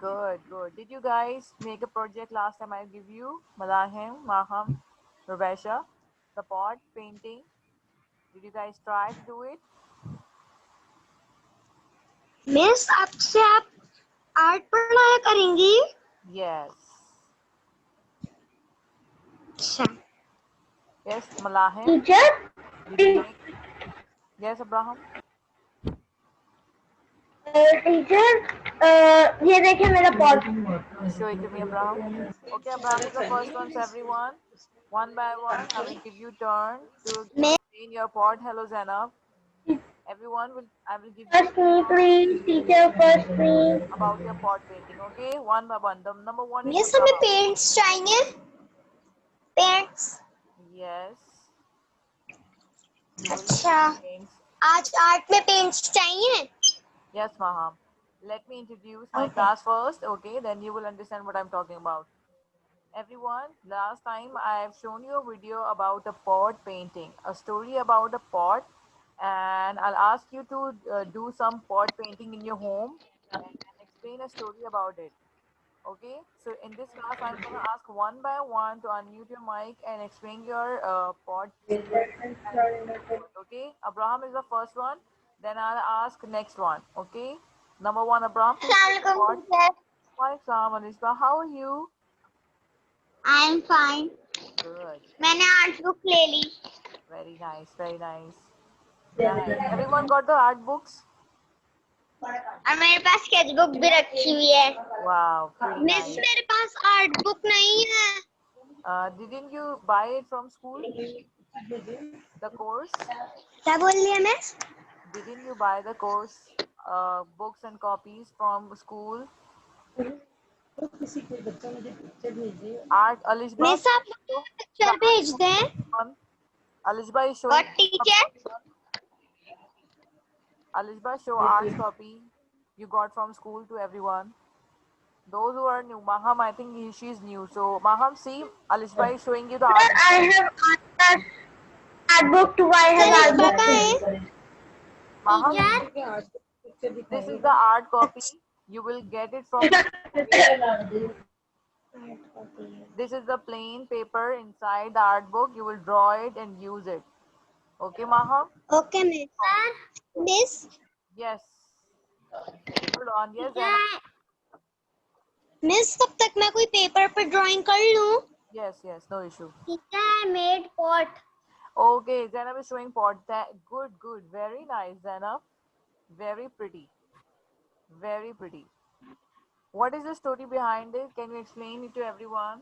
Good, good. Did you guys make a project last time I give you? Malahim, Maham, Rubesha, the pot painting. Did you guys try to do it? Miss आपसे आप art पढ़ाया करेंगी? Yes. अच्छा Yes, Malahim. Teacher Did you make? Yes, Abraham. Teacher ये देखिए मेरा pot Show it to me, Abraham. Okay, Abraham is the first one. So everyone, one by one, I will give you turn to मैं explain your pot. Hello, Zainab. Everyone will. I will give you first me please teacher first me about your pot painting. Okay, one by one. The number one is miss हमें Abraham. Paints चाहिए paints Yes, you will अच्छा paint. आज art में paints चाहिए Yes, Maham. Let me introduce my class first. Okay, then you will understand what I'm talking about. Everyone, last time I have shown you a video about a pot painting, a story about a pot, and I'll ask you to do some pot painting in your home and explain a story about it. Okay, so in this class, I'm gonna ask one by one to unmute your mic and explain your pot story and pot. Okay, Abraham is the first one. Then I'll ask next one. Okay, number one, Abraham, please show your अस्सलाम pot. Teacher Walaikum, Anisba, how are you? I am fine Good. मैंने art book ले ली Very nice, very nice. Nice. Everyone got the art books? और मेरे पास sketch book भी रखी हुई है Wow, pretty miss nice. मेरे पास आर्ट बुक नहीं है Didn't you buy it from school? The course? क्या बोल रही है miss Didn't you buy the course books and copies from school? Art Alishba, miss आप show the पिक्चर art भेज copy दें to everyone. Alishba is और showing. Teacher Alishba, show arts copy you got from school to everyone. Those who are new, Maham, I think she's new. So Maham, see, Alishba is showing you the art. I have art book too. I have art book too. Maham, teacher this is the art copy. You will get it from school. Okay? This is the plain paper inside the art book. You will draw it and use it. Okay, Maham? Okay miss miss Yes. Hold on. Yes, Zainab. Miss तब तक मैं कोई paper पर drawing कर लूं Yes, yes. No issue. Teacher made pot Okay, Zainab is showing pot. Good, good. Very nice, Zainab. Very pretty. Very pretty. What is the story behind it? Can you explain it to everyone?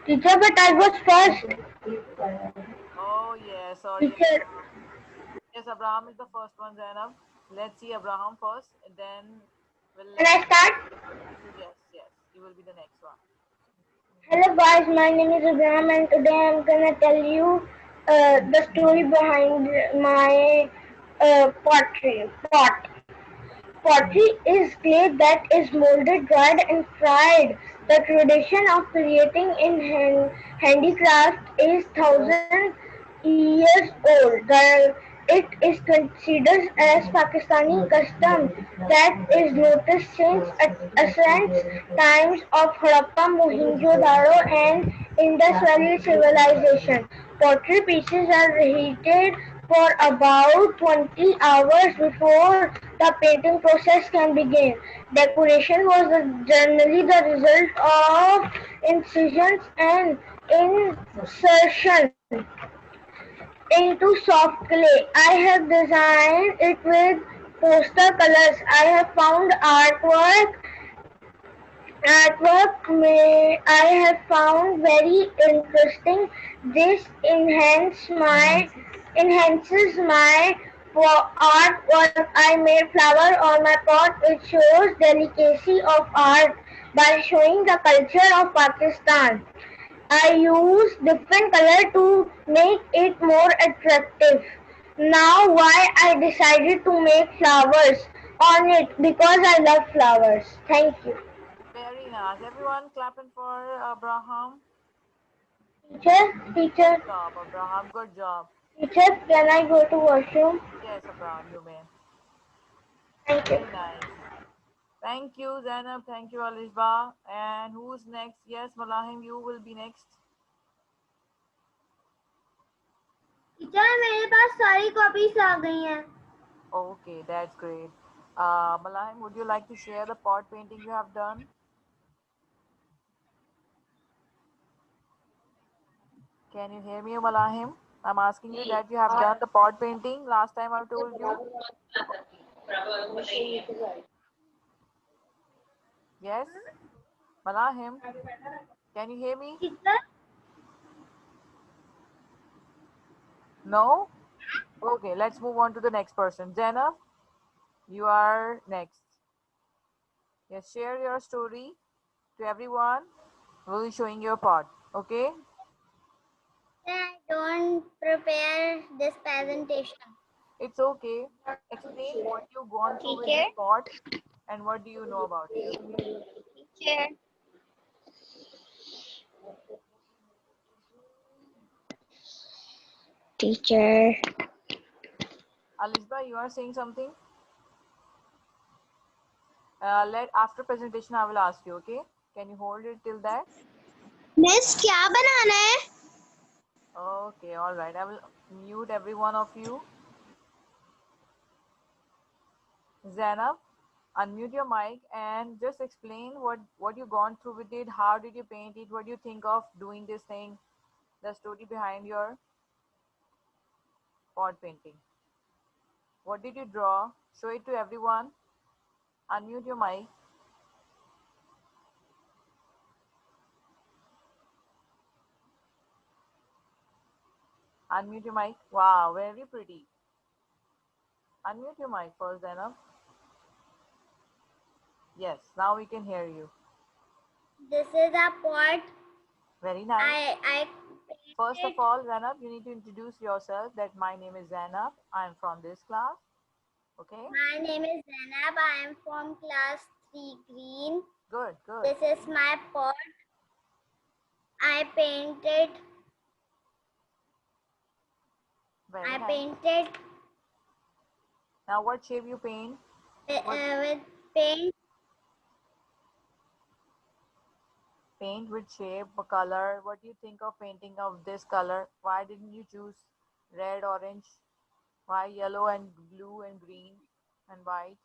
Teacher but I was first Oh, yes. Sorry, teacher Abraham. Yes, Abraham is the first one, Zainab. Let's see Abraham first, and then we'll can let I start yes, yes. You will be the next one. Hello guys, my name is Abraham and today I'm gonna tell you the story behind my pot. Pottery is clay that is molded, dried and fried. The tradition of creating in handicraft is thousands years old. It is considered as Pakistani custom that is noticed since ancient times of Harappa, Mohenjo-daro and Indus Valley civilization. Pottery pieces are heated for about 20 hours before the painting process can begin. Decoration was generally the result of incisions and insertion into soft clay. I have designed it with poster colors. I have found artwork I have found very interesting. This enhances my artwork. I made flower on my pot. It shows delicacy of art by showing the culture of Pakistan. I use different color to make it more attractive. Now why I decided to make flowers on it because I love flowers. Thank you. Very nice. Everyone clapping for Abraham. Teacher, Good job, Abraham. Good job. teacher, can I go to washroom? Yes, Abraham, you may. Thank you. Very nice. Thank you, Zainab. Thank you, Alishba. And who's next? Yes, Malahim, you will be next. Teacher मेरे पास सारी copies आ गई हैं. Okay, that's great. Malahim, would you like to share the pot painting you have done? Can you hear me, Malahim? I'm asking you that you have done the pot painting last time I told you. Yes, Malahim, can you hear me? Teacher No? Okay, let's move on to the next person. Zainab, you are next. Yes, share your story to everyone. We'll be showing your pot. Okay? I don't prepare this presentation. It's okay. Explain what you've gone through with Teacher, this pot and what do you know about it. Okay? teacher, teacher. Alishba, you are saying something? Let after presentation I will ask you. Okay? Can you hold it till that? Miss क्या बनाना है? Okay, all right. I will mute every one of you. Zainab, unmute your mic and just explain what you gone through with it. How did you paint it? What do you think of doing this thing? The story behind your pot painting. What did you draw? Show it to everyone. Unmute your mic. Unmute your mic. Wow, very pretty. Unmute your mic first, Zainab. Yes, now we can hear you. This is a pot. Very nice. I First of all, Zainab, you need to introduce yourself that my name is Zainab. I'm from this class. Okay? My name is Zainab. I am from class 3 green. Good, good. This is my pot. I painted. Very I nice. painted Now, what shape you paint? with paint. Paint with shape, color. What do you think of painting of this color? Why didn't you choose red, orange? Why yellow and blue and green and white?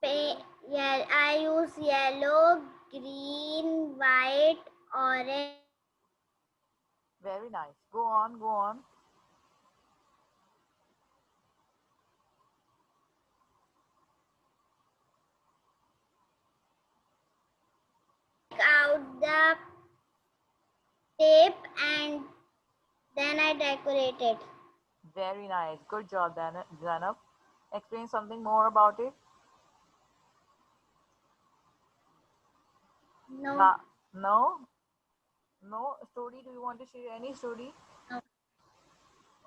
Yeah, I use yellow, green, white, orange. Very nice. Go on, go on. Out the tape and then I decorate it. Very nice. Good job, Zainab. Explain something more about it. No, No? No story? Do you want to share any story? no.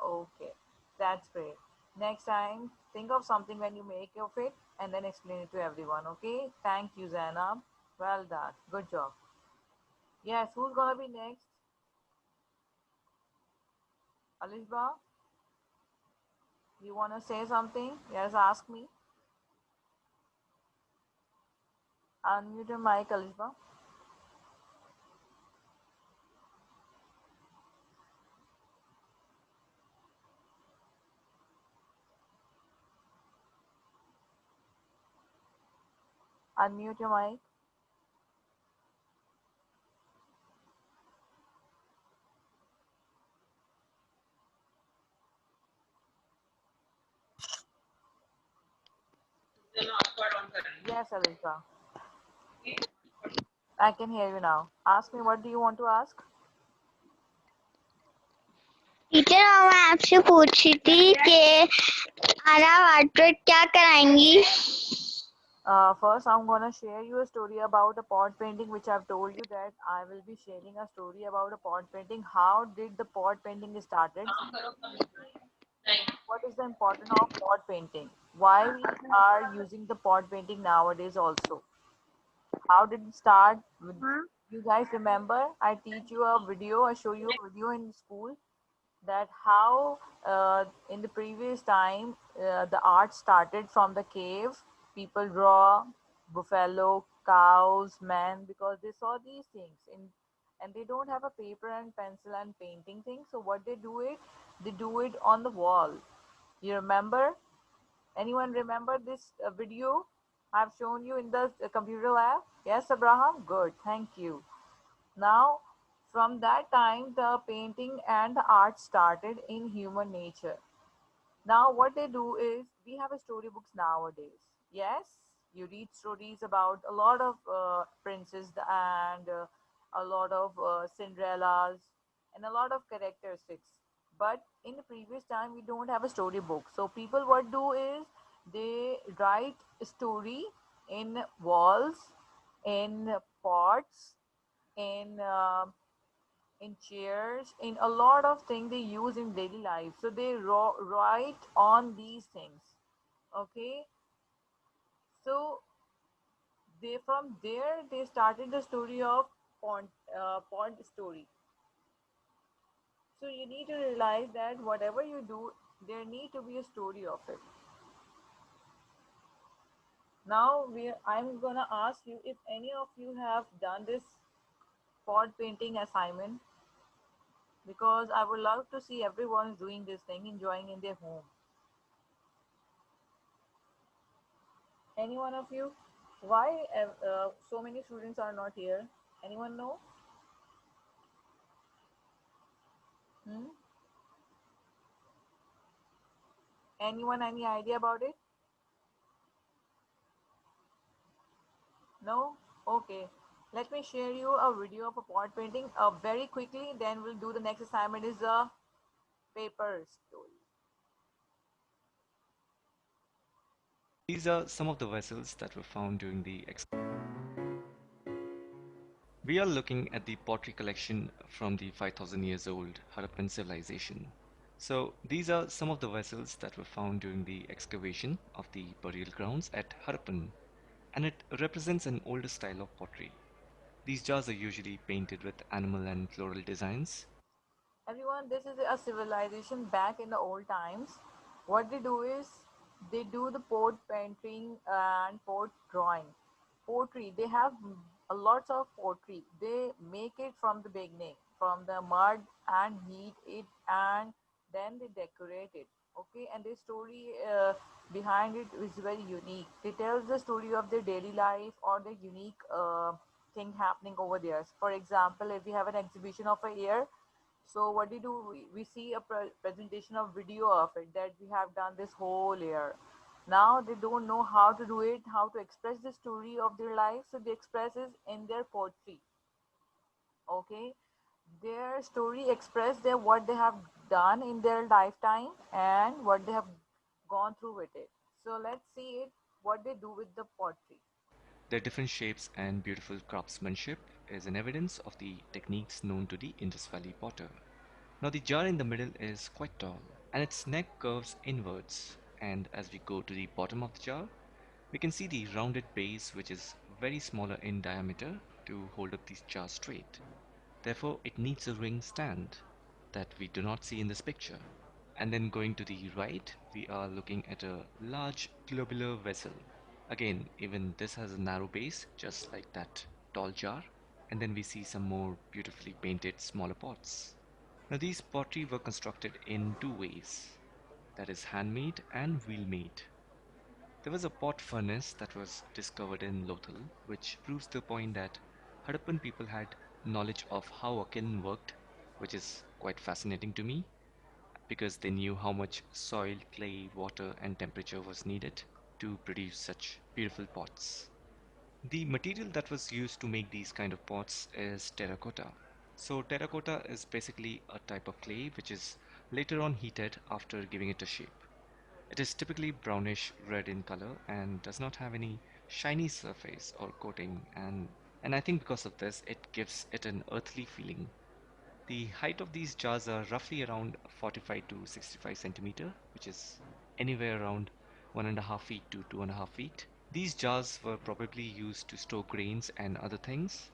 Okay, that's great. Next time, think of something when you make of it and then explain it to everyone. Okay? Thank you, Zainab. Well done. Good job. Yes, who's gonna be next? Alishba, you wanna say something? Yes, ask me. Unmute your mic, Alishba. Unmute your mic. Yes, Alishba. I can hear you now. Ask me, what do you want to ask? Teacher मैं आपसे पूछ रही थी कि आरा water क्या कराएंगी? First, I'm gonna share you a story about a pot painting, which I've told you that I will be sharing a story about a pot painting. How did the pot painting started? What is the importance of pot painting? Why we are using the pot painting nowadays also? How did it start? You guys remember? I teach you a video. I show you a video in school that how in the previous time the art started from the cave. People draw buffalo, cows, men because they saw these things in, and they don't have a paper and pencil and painting thing. So what they do it on the wall. You remember? Anyone remember this video I've shown you in the computer lab? Yes, Abraham? Good, thank you. Now, from that time, the painting and the art started in human nature. Now, what they do is we have a storybooks nowadays. Yes, you read stories about a lot of princes and a lot of Cinderellas and a lot of characteristics. But in the previous time, we don't have a storybook. So people what do is they write a story in walls, in pots, in chairs, in a lot of things they use in daily life. So they write on these things. Okay, so they from there they started the story of pond story. So you need to realize that whatever you do, there need to be a story of it. Now I'm gonna ask you if any of you have done this pod painting assignment because I would love to see everyone doing this thing, enjoying in their home. Any one of you? Why so many students are not here? Anyone know? Hmm? Anyone any idea about it? No? Okay. Let me share you a video of a pot painting very quickly. Then we'll do the next assignment is a paper story. These are some of the vessels that were found during the We are looking at the pottery collection from the 5000 years old Harappan civilization. So these are some of the vessels that were found during the excavation of the burial grounds at Harappan, and it represents an older style of pottery. These jars are usually painted with animal and floral designs. Everyone, this is a civilization back in the old times. What they do is they do the pot painting and pot drawing. Pottery, they have a lots of pottery. They make it from the beginning, from the mud and heat it and then they decorate it. Okay, and the story behind it is very unique. They tell the story of their daily life or the unique thing happening over there. For example, if we have an exhibition of a year, so what we do, we see a presentation of video of it that we have done this whole year. Now they don't know how to do it, how to express the story of their life, so they express it in their poetry. Okay, their story express their what they have done in their lifetime and what they have gone through with it. So let's see it what they do with the poetry. Their different shapes and beautiful craftsmanship is an evidence of the techniques known to the Indus Valley potter. Now the jar in the middle is quite tall, and its neck curves inwards, and as we go to the bottom of the jar, we can see the rounded base which is very smaller in diameter to hold up these jars straight. Therefore, it needs a ring stand that we do not see in this picture. And then going to the right, we are looking at a large globular vessel. Again, even this has a narrow base, just like that tall jar. And then we see some more beautifully painted smaller pots. Now these pottery were constructed in two ways, that is handmade and wheel-made. There was a pot furnace that was discovered in Lothal, which proves the point that Harappan people had knowledge of how a kiln worked, which is quite fascinating to me because they knew how much soil, clay, water, and temperature was needed to produce such beautiful pots. The material that was used to make these kind of pots is terracotta. So terracotta is basically a type of clay which is later on heated after giving it a shape. It is typically brownish red in color and does not have any shiny surface or coating, and I think because of this it gives it an earthly feeling. The height of these jars are roughly around 45 to 65 centimeter, which is anywhere around 1.5 feet to 2.5 feet. These jars were probably used to store grains and other things,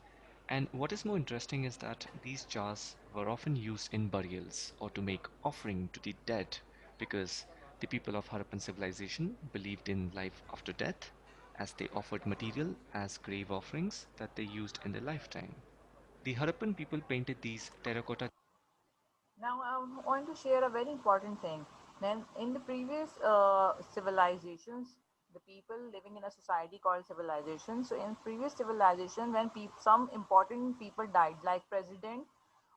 And what is more interesting is that these jars were often used in burials or to make offering to the dead because the people of Harappan civilization believed in life after death as they offered material as grave offerings that they used in their lifetime. The Harappan people painted these terracotta. Now I want to share a very important thing. Then in the previous civilizations, the people living in a society called civilization. So in previous civilization, when some important people died, like president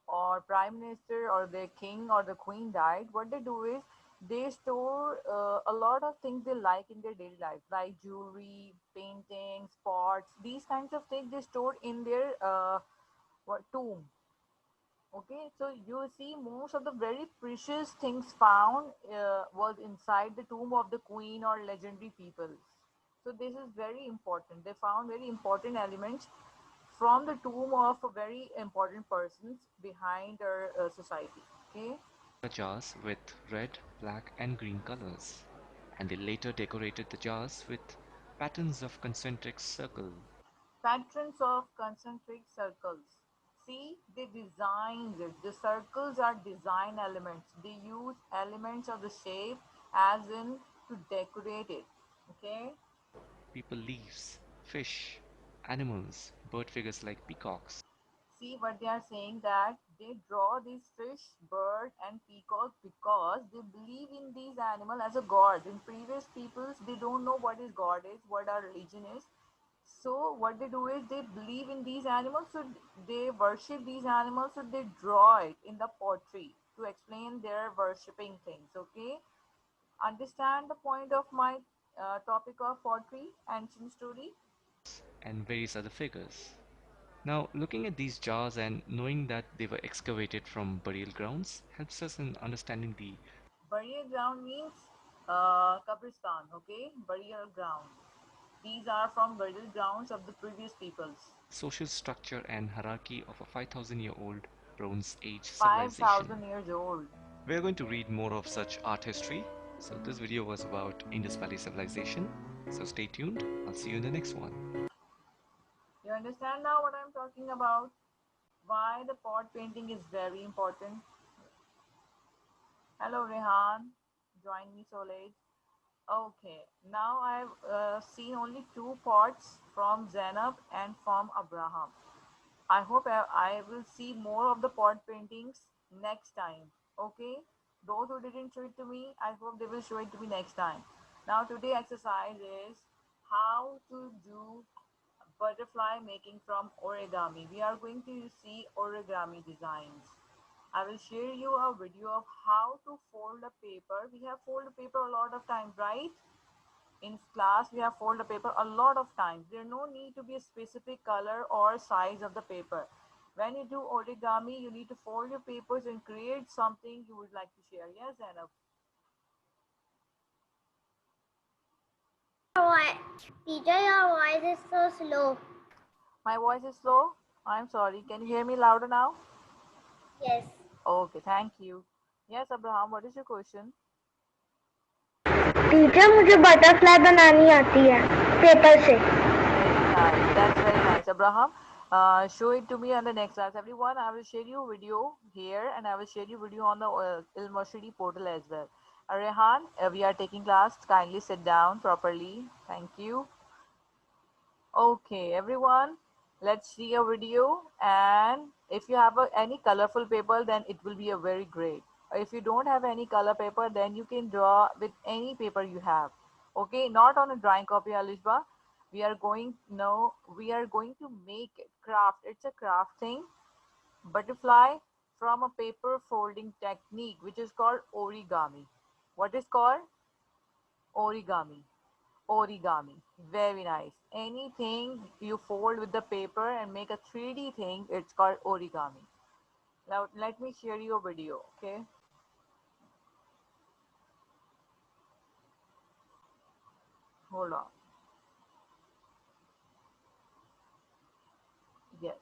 or prime minister or the king or the queen died, what they do is they store a lot of things they like in their daily life, like jewelry, paintings, pots, these kinds of things they stored in their tomb. Okay, so you see, most of the very precious things found was inside the tomb of the queen or legendary people. So this is very important. They found very important elements from the tomb of a very important persons behind our society. Okay, Jars with red, black, and green colors, and they later decorated the jars with patterns of concentric circle. patrons of concentric circles. See, they designed it. The circles are design elements. They use elements of the shape as in to decorate it. Okay. People leaves, fish, animals, bird figures like peacocks. See what they are saying, that they draw these fish, bird, and peacock because they believe in these animals as a god. In previous peoples, they don't know what is god is, what our religion is. So what they do is they believe in these animals, so they worship these animals, so they draw it in the pottery to explain their worshipping things. Okay, understand the point of my topic of pottery, ancient story. And various other figures. Now, looking at these jars and knowing that they were excavated from burial grounds helps us in understanding the Burial ground means Kabristan, okay? Burial ground. These are from burial grounds of the previous peoples. social structure and hierarchy of a 5,000-year-old Bronze Age civilization. 5,000 years old. We are going to read more of such art history. So, this video was about Indus Valley civilization. So, stay tuned. I'll see you in the next one. You understand now what I'm talking about? Why the pot painting is very important? Hello, Rehan. Join me so late. Okay, now I've seen only two pots from Zainab and from Abraham. I hope I will see more of the pot paintings next time. Okay, those who didn't show it to me, I hope they will show it to me next time. Now, today exercise is how to do butterfly making from origami. We are going to see origami designs. I will share you a video of how to fold a paper. We have folded paper a lot of times, right? In class we have folded the paper a lot of times. There no need to be a specific color or size of the paper. When you do origami, you need to fold your papers and create something you would like to share. Yes, Anna. Teacher, your voice is so slow. My voice is slow. I'm sorry. Can you hear me louder now? Yes. Okay, thank you. Yes, Abraham, what is your question? Teacher मुझे butterfly बनानी आती है paper से. Very nice. That's very nice. Abraham, show it to me on the next class. Everyone, I will share you video here and I will share you video on the Ilmashidi portal as well. Rehan, we are taking class. Kindly sit down properly. Thank you. Okay, everyone, let's see a video. And if you have any colorful paper, then it will be a very great. If you don't have any color paper, then you can draw with any paper you have. Okay, not on a drawing copy, Alishba. We are going to make it craft. It's a craft thing. Butterfly from a paper folding technique, which is called origami. What is called? Origami. Origami. Very nice. Anything you fold with the paper and make a 3D thing, it's called origami. Now let me share you a video, okay? Hold on. Yes.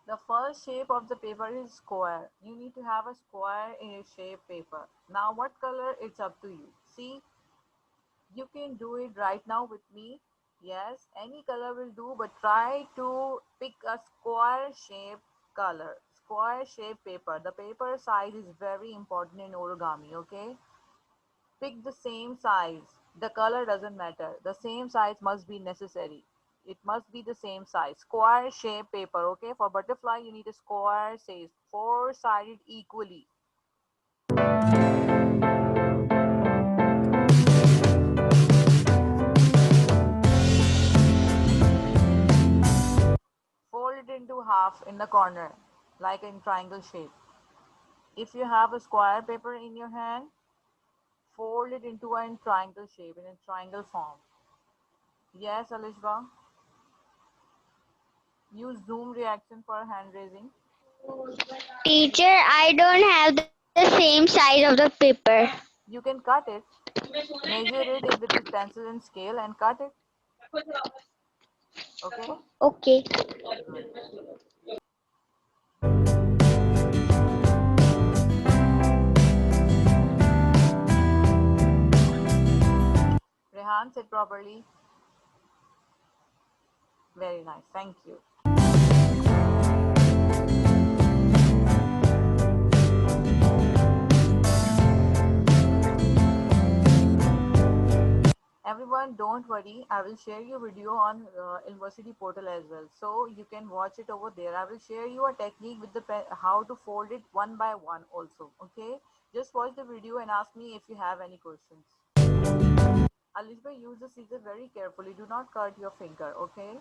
The first first shape of the paper is square. You need to have a square in your shape paper. Now what color, it's up to you. See, you can do it right now with me. Yes, any color will do, but try to pick a square shape color, square shape paper. The paper size is very important in origami, okay? Pick the same size. The color doesn't matter. The same size must be necessary. It must be the same size. Square shape paper, okay? For butterfly, you need a square size, four-sided equally. Fold it into half in the corner, like in triangle shape. If you have a square paper in your hand, fold it into a triangle shape, in a triangle form. Yes, Alishba. Use Zoom reaction for hand raising. Teacher, I don't have the same size of the paper. You can cut it. Measure it with a pencil and scale and cut it. Okay? Okay. Good. Rehan, sit properly. Very nice. Thank you. Everyone, don't worry. I will share your video on university portal as well, so you can watch it over there. I will share you a technique with the how to fold it one by one also. Okay, just watch the video and ask me if you have any questions. Alishba, use the scissor very carefully. Do not cut your finger. Okay.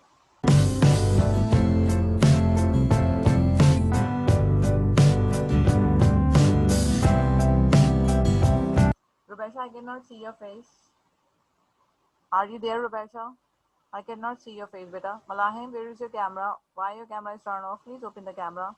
Rubesha, I cannot see your face. Are you there, Rubesha? I cannot see your face, beta. Malahim, where is your camera? Why your camera is turned off? Please open the camera.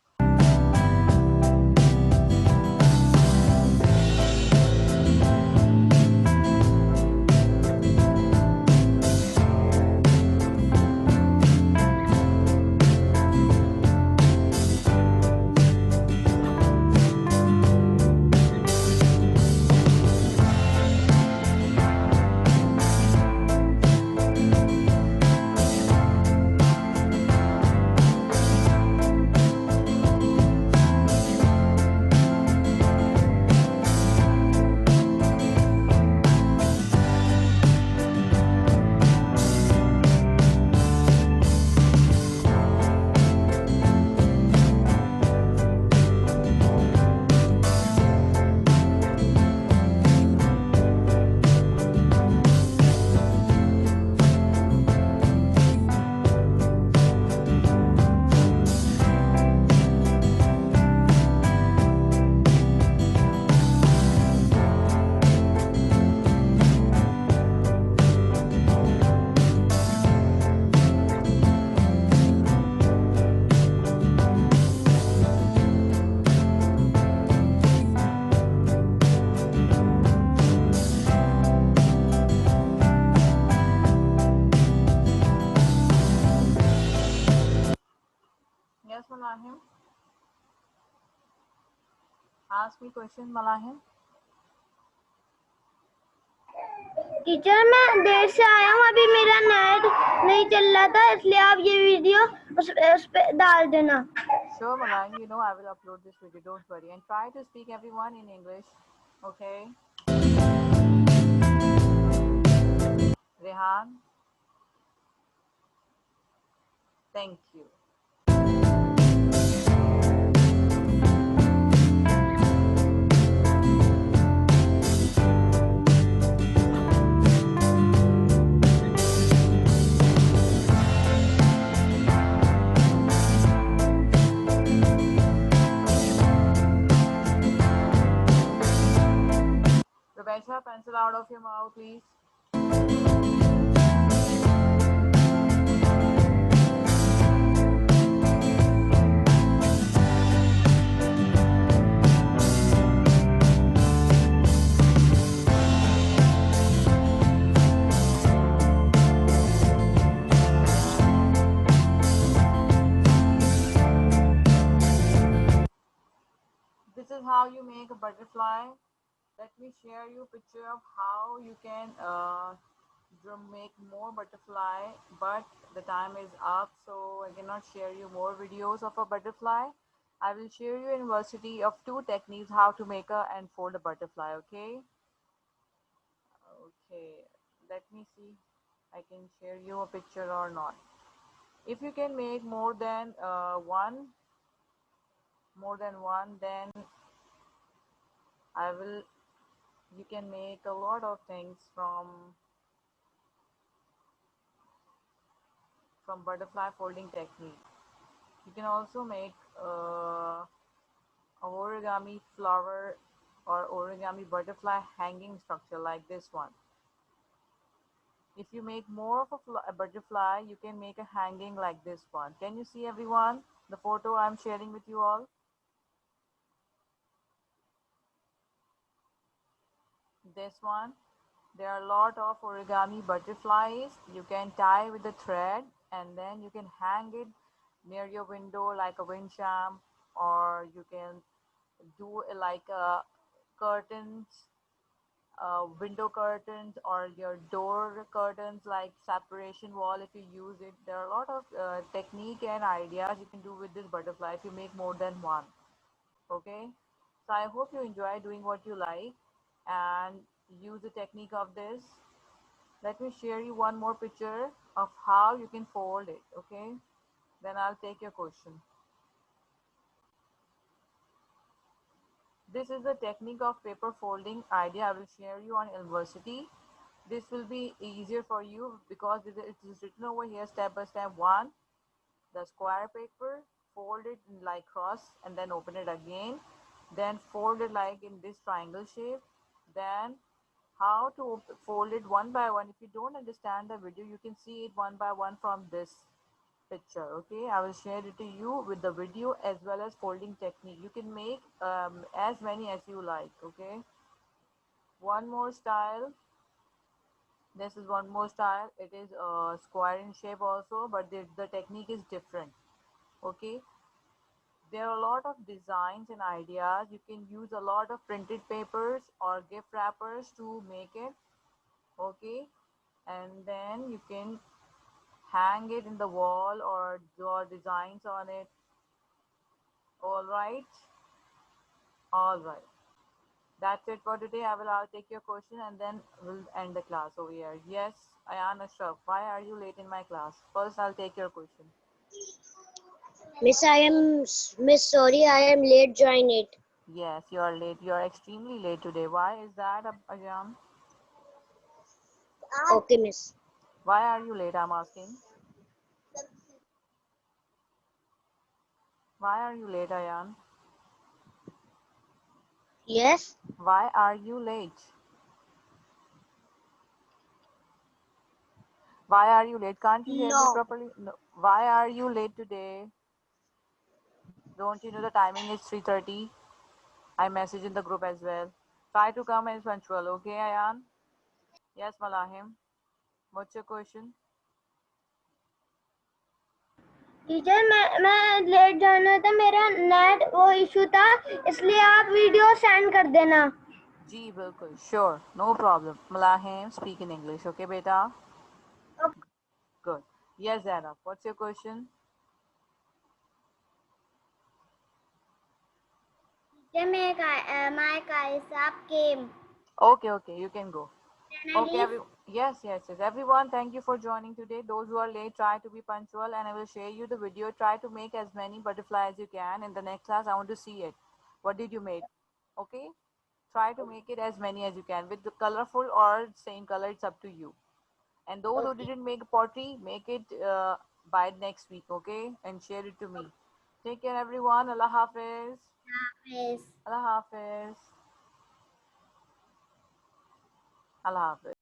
Yes, Malahim. Ask me question, Malahim. Teacher मैं देर से आया हूँ, अभी मेरा net नहीं चल रहा था, इसलिए आप ये वीडियो उस पे डाल देना. Sure, Malahim. You know I will upload this video. Don't worry. And try to speak everyone in English. Okay? Rehan. Thank you. Rebecca, pencil out of your mouth, please. is how you make a butterfly. Let me share you a picture of how you can make more butterfly, but the time is up, so I cannot share you more videos of a butterfly. I will share you university of two techniques how to make a and fold a butterfly. Okay, let me see I can share you a picture or not. If you can make more than one, then I will you can make a lot of things from butterfly folding technique. You can also make a origami flower or origami butterfly hanging structure like this one. If you make more of a butterfly, you can make a hanging like this one. Can you see, everyone, the photo I'm sharing with you all? This one. There are a lot of origami butterflies. You can tie with the thread and then you can hang it near your window like a wind chime, or you can do like a curtains, window curtains, or your door curtains like separation wall. If you use it, there are a lot of technique and ideas you can do with this butterfly if you make more than one. Okay, so I hope you enjoy doing what you like and use the technique of this. Let me share you one more picture of how you can fold it. Okay, then I'll take your question. This is the technique of paper folding idea I will share you on university. This will be easier for you because it is written over here step by step. One, the square paper, fold it in like cross and then open it again, then fold it like in this triangle shape, then how to fold it one by one. If you don't understand the video, you can see it one by one from this picture. Okay, I will share it to you with the video as well as folding technique. You can make as many as you like. Okay, one more style. This is one more style. It is square in shape also, but the technique is different. Okay, there are a lot of designs and ideas. You can use a lot of printed papers or gift wrappers to make it. Okay, and then you can hang it in the wall or draw designs on it. All right, all right. That's it for today. I'll take your question and then we'll end the class over here. Yes, Ayan Ashraf, why are you late in my class? First, I'll take your question. Miss, sorry, I am late join it. Yes, you are late. You are extremely late today. Why is that, Ayan? Okay, Miss. Why are you late? I'm asking. Why are you late, Ayan? Yes. Why are you late? Why are you late? Can't you hear me No. properly? No. Why are you late today? Don't you know the timing is 3:30? I message in the group as well. Try to come as punctual, okay, Ayan? Yes, Malahim. What's your question? Teacher मैं late जाना था, मेरा net वो issue था, इसलिए आप video send कर देना. जी बिल्कुल, sure, no problem. Malahim, speak in English, okay, beta? Okay. Good. Yes, Zainab, what's your question? My Kaisab came. Okay, you can go. Can I Okay, leave? yes. Everyone, thank you for joining today. Those who are late, try to be punctual and I will share you the video. Try to make as many butterflies as you can. In the next class, I want to see it. What did you make? Okay? Try to make it as many as you can with the colorful or same color. It's up to you. And those who Okay. didn't make pottery, make it by next week, okay? And share it to me. Take care, everyone. Allah Hafiz. Yes. Allah Hafiz. Allah Hafiz.